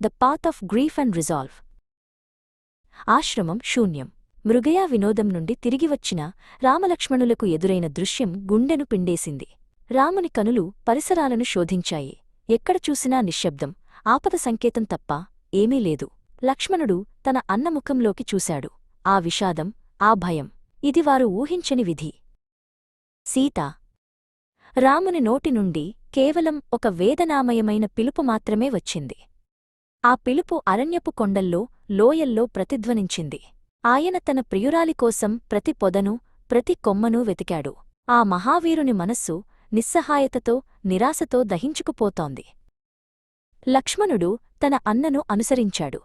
The path of grief and resolve. ఆశ్రమం శూన్యం. మృగయా వినోదం నుండి తిరిగివచ్చిన రామలక్ష్మణులకు ఎదురైన దృశ్యం గుండెను పిండేసింది. రాముని కనులు పరిసరాలను శోధించాయి. ఎక్కడ చూసినా నిశ్శబ్దం, ఆపద సంకేతం తప్ప ఏమీ లేదు. లక్ష్మణుడు తన అన్న ముఖంలోకి చూశాడు. ఆ విషాదం, ఆ భయం, ఇది వారు ఊహించని విధి. సీత. రాముని నోటి నుండి కేవలం ఒక వేదనామయమైన పిలుపు మాత్రమే వచ్చింది. ఆ పిలుపు అరణ్యపు కొండల్లో, లోయల్లో ప్రతిధ్వనించింది. ఆయన తన ప్రియురాలి కోసం ప్రతి పొదను, ప్రతి కొమ్మనూ వెతికాడు. ఆ మహావీరుని మనస్సు నిస్సహాయతతో, నిరాశతో దహించుకుపోతోంది. లక్ష్మణుడు తన అన్నను అనుసరించాడు.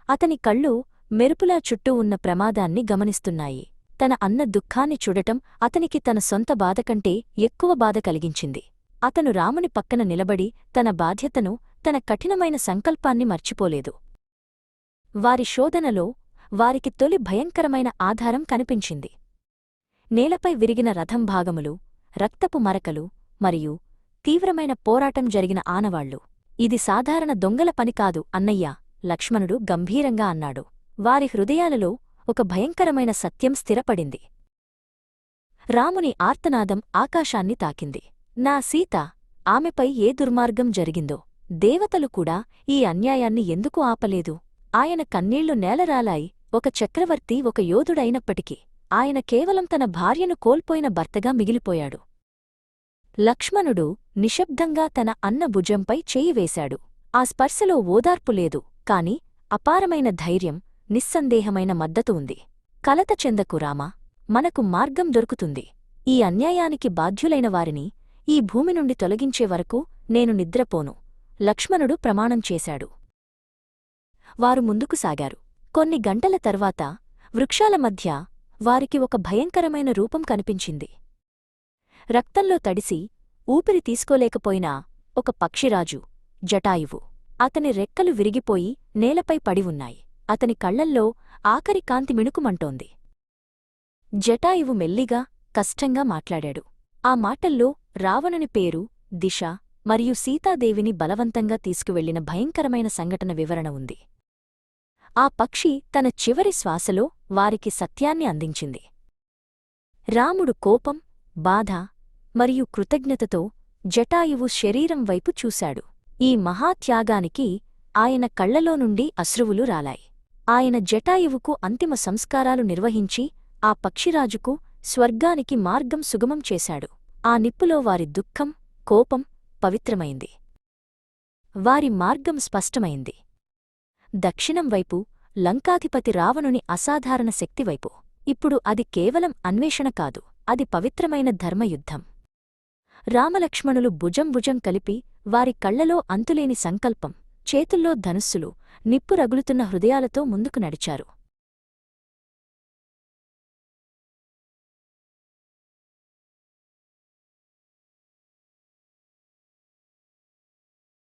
అతని కళ్ళు మెరుపులా చుట్టూ ఉన్న ప్రమాదాన్ని గమనిస్తున్నాయి. తన అన్న దుఃఖాన్ని చూడటం అతనికి తన సొంత బాధకంటే ఎక్కువ బాధ కలిగించింది. అతను రాముని పక్కన నిలబడి తన బాధ్యతను, తన కఠినమైన సంకల్పాన్ని మర్చిపోలేదు. వారి శోధనలో వారికి తొలి భయంకరమైన ఆధారం కనిపించింది. నేలపై విరిగిన రథం భాగములు, రక్తపు మరకలు మరియు తీవ్రమైన పోరాటం జరిగిన ఆనవాళ్లు. ఇది సాధారణ దొంగల పనికాదు అన్నయ్యా, లక్ష్మణుడు గంభీరంగా అన్నాడు. వారి హృదయాలలో ఒక భయంకరమైన సత్యం స్థిరపడింది. రాముని ఆర్తనాదం ఆకాశాన్ని తాకింది. నా సీత! ఆమెపై ఏ దుర్మార్గం జరిగిందో! దేవతలు కూడా ఈ అన్యాయాన్ని ఎందుకు ఆపలేదు? ఆయన కన్నీళ్లు నేలరాలాయి. ఒక చక్రవర్తి, ఒక యోధుడైనప్పటికీ ఆయన కేవలం తన భార్యను కోల్పోయిన భర్తగా మిగిలిపోయాడు. లక్ష్మణుడు నిశ్శబ్దంగా తన అన్న భుజంపై చెయ్యి వేశాడు. ఆ స్పర్శలో ఓదార్పు లేదు, కాని అపారమైన ధైర్యం, నిస్సందేహమైన మద్దతు ఉంది. కలత చెందకు రామా, మనకు మార్గం దొరుకుతుంది. ఈ అన్యాయానికి బాధ్యులైన వారిని ఈ భూమి నుండి తొలగించే వరకు నేను నిద్రపోను, లక్ష్మణుడు ప్రమాణం చేశాడు. వారు ముందుకు సాగారు. కొన్ని గంటల తర్వాత వృక్షాల మధ్య వారికి ఒక భయంకరమైన రూపం కనిపించింది. రక్తంలో తడిసి ఊపిరి తీసుకోలేకపోయినా ఒక పక్షిరాజు, జటాయువు. అతని రెక్కలు విరిగిపోయి నేలపై పడి ఉన్నాయి. అతని కళ్లల్లో ఆఖరి కాంతి మిణుకుమంటోంది. జటాయువు మెల్లిగా, కష్టంగా మాట్లాడాడు. ఆ మాటల్లో రావణుని పేరు, దిశ మరియు సీతాదేవిని బలవంతంగా తీసుకువెళ్లిన భయంకరమైన సంఘటన వివరణ ఉంది. ఆ పక్షి తన చివరి శ్వాసలో వారికి సత్యాన్ని అందించింది. రాముడు కోపం, బాధ మరియు కృతజ్ఞతతో జటాయువు శరీరం వైపు చూశాడు. ఈ మహాత్యాగానికి ఆయన కళ్లలో నుండి అశ్రువులు రాలాయి. ఆయన జటాయువుకు అంతిమ సంస్కారాలు నిర్వహించి ఆ పక్షిరాజుకు స్వర్గానికి మార్గం సుగమం చేశాడు. ఆ నిప్పులో వారి దుఃఖం, కోపం పవిత్రమైంది. వారి మార్గం స్పష్టమైంది. దక్షిణం వైపు లంకాధిపతి రావణుని అసాధారణ శక్తివైపు. ఇప్పుడు అది కేవలం అన్వేషణ కాదు, అది పవిత్రమైన ధర్మయుద్ధం. రామలక్ష్మణులు భుజం భుజం కలిపి, వారి కళ్లలో అంతులేని సంకల్పం, చేతుల్లో ధనుస్సులు, నిప్పు రగులుతున్న హృదయాలతో ముందుకు నడిచారు.